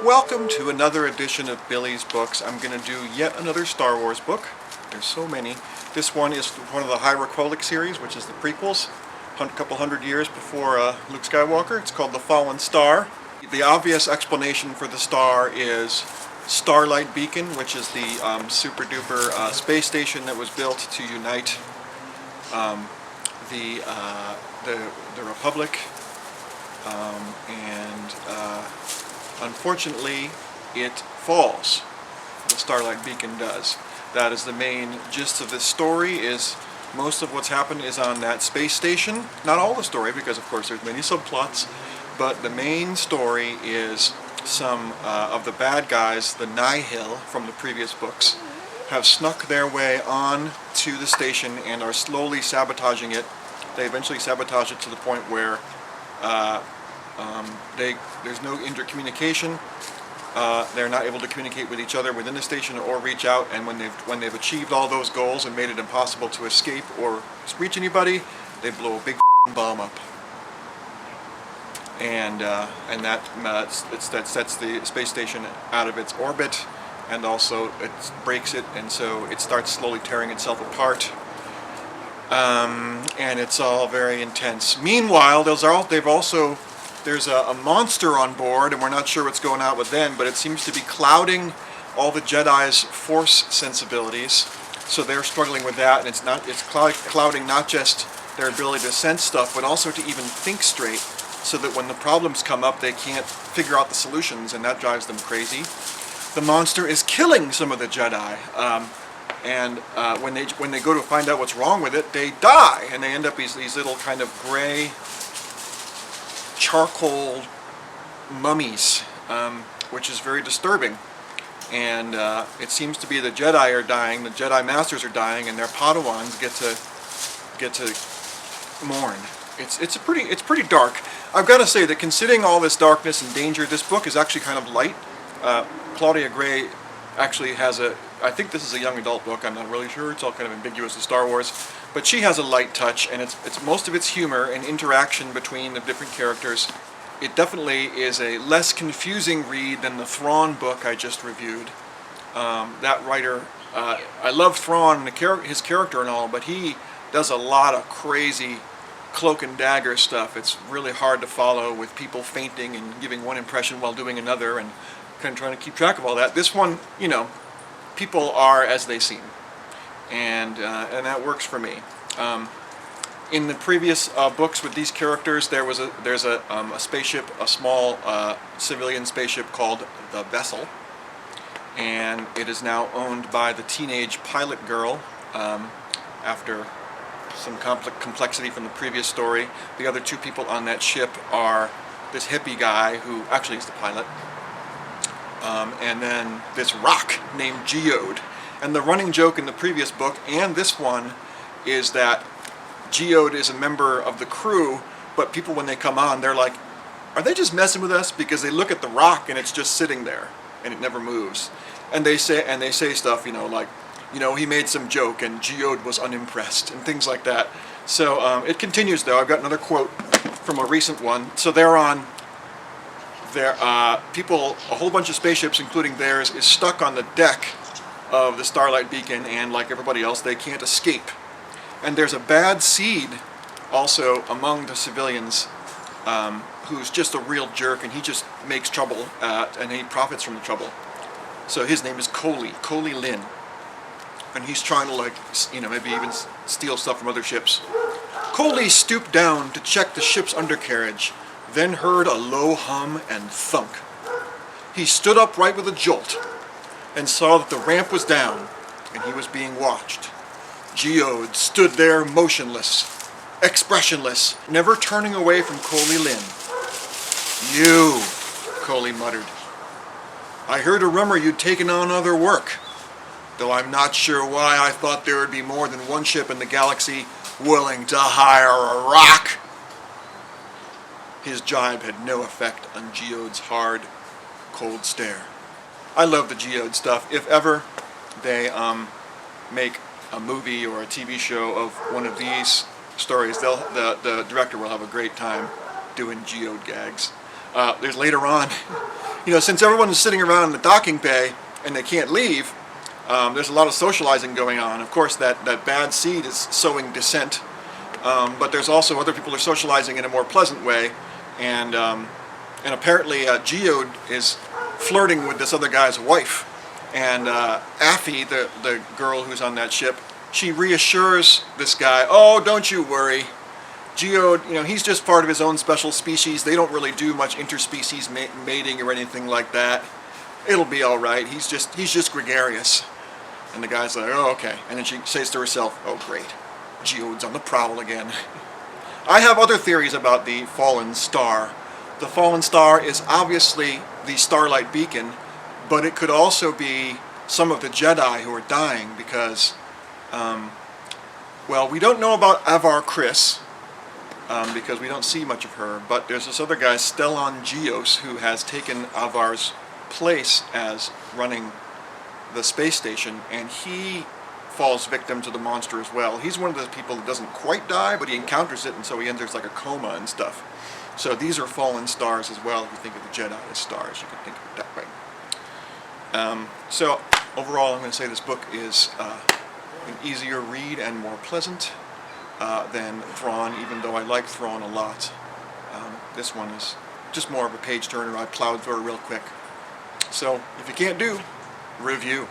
Welcome to another edition of Billy's Books. I'm going to do yet another Star Wars book. There's so many. This one is one of the High Republic series, which is the prequels, a couple hundred years before Luke Skywalker. It's called The Fallen Star. The obvious explanation for the star is Starlight Beacon, which is the super duper space station that was built to unite the Republic, and unfortunately it falls. The Starlight Beacon does. That is the main gist of this story. Is most of what's happened is on that space station. Not all the story, because of course there's many subplots, but the main story is some of the bad guys, the Nihil from the previous books, have snuck their way on to the station and are slowly sabotaging it. They eventually sabotage it to the point where there's no intercommunication. They're not able to communicate with each other within the station or reach out, and when they've achieved all those goals and made it impossible to escape or reach anybody, they blow a big bomb up. And that sets the space station out of its orbit, and also it breaks it, and so it starts slowly tearing itself apart. And it's all very intense. Meanwhile, there's a monster on board, and we're not sure what's going on with them, but it seems to be clouding all the Jedi's force sensibilities. So they're struggling with that, and it's clouding not just their ability to sense stuff, but also to even think straight, so that when the problems come up, they can't figure out the solutions, and that drives them crazy. The monster is killing some of the Jedi. And when they go to find out what's wrong with it, they die, and they end up these little kind of gray charcoal mummies, which is very disturbing. And it seems to be the Jedi are dying, the Jedi Masters are dying, and their Padawans get to mourn. It's pretty dark. I've got to say that considering all this darkness and danger, this book is actually kind of light. Claudia Gray actually has I think this is a young adult book, I'm not really sure, it's all kind of ambiguous with Star Wars, but she has a light touch, and it's most of its humor and interaction between the different characters. It definitely is a less confusing read than the Thrawn book I just reviewed. That writer, I love Thrawn and his character and all, but he does a lot of crazy cloak and dagger stuff. It's really hard to follow, with people fainting and giving one impression while doing another, and kind of trying to keep track of all that. This one, people are as they seem, and that works for me. In the previous books with these characters, there's a spaceship, a small civilian spaceship called the Vessel, and it is now owned by the teenage pilot girl. After some complexity from the previous story, the other two people on that ship are this hippie guy who actually is the pilot, and then this rock named Geode. And the running joke in the previous book and this one is that Geode is a member of the crew, but people when they come on, they're like, are they just messing with us? Because they look at the rock and it's just sitting there and it never moves. And they say stuff, like, he made some joke and Geode was unimpressed and things like that. So it continues though. I've got another quote from a recent one. So people, a whole bunch of spaceships, including theirs, is stuck on the deck of the Starlight Beacon, and like everybody else, they can't escape. And there's a bad seed also among the civilians, who's just a real jerk, and he just makes trouble, and he profits from the trouble. So his name is Coley Lynn, and he's trying to maybe even steal stuff from other ships. Coley stooped down to check the ship's undercarriage, then heard a low hum and thunk. He stood upright with a jolt and saw that the ramp was down and he was being watched. Geode stood there motionless, expressionless, never turning away from Coley Lynn. You, Coley muttered. I heard a rumor you'd taken on other work, though I'm not sure why I thought there would be more than one ship in the galaxy willing to hire a rock. His jibe had no effect on Geode's hard, cold stare. I love the Geode stuff. If ever they make a movie or a TV show of one of these stories, the director will have a great time doing Geode gags. There's later on since everyone is sitting around in the docking bay and they can't leave, there's a lot of socializing going on. Of course, that bad seed is sowing dissent, but there's also other people who are socializing in a more pleasant way, and apparently Geode is flirting with this other guy's wife, and Affy, the girl who's on that ship, she reassures this guy, oh, don't you worry. Geode, he's just part of his own special species. They don't really do much interspecies mating or anything like that. It'll be all right. He's just gregarious. And the guy's like, oh, okay. And then she says to herself, oh, great. Geode's on the prowl again. I have other theories about the fallen star. The fallen star is obviously the Starlight Beacon, but it could also be some of the Jedi who are dying because, well, we don't know about Avar Kriss, because we don't see much of her, but there's this other guy, Stellan Gios, who has taken Avar's place as running the space station, and he falls victim to the monster as well. He's one of those people that doesn't quite die, but he encounters it, and so he enters like a coma and stuff. So these are fallen stars as well. If you think of the Jedi as stars, you can think of it that way. So overall, I'm going to say this book is an easier read and more pleasant than Thrawn, even though I like Thrawn a lot. This one is just more of a page turner. I plowed through it real quick. So if you can't do, review.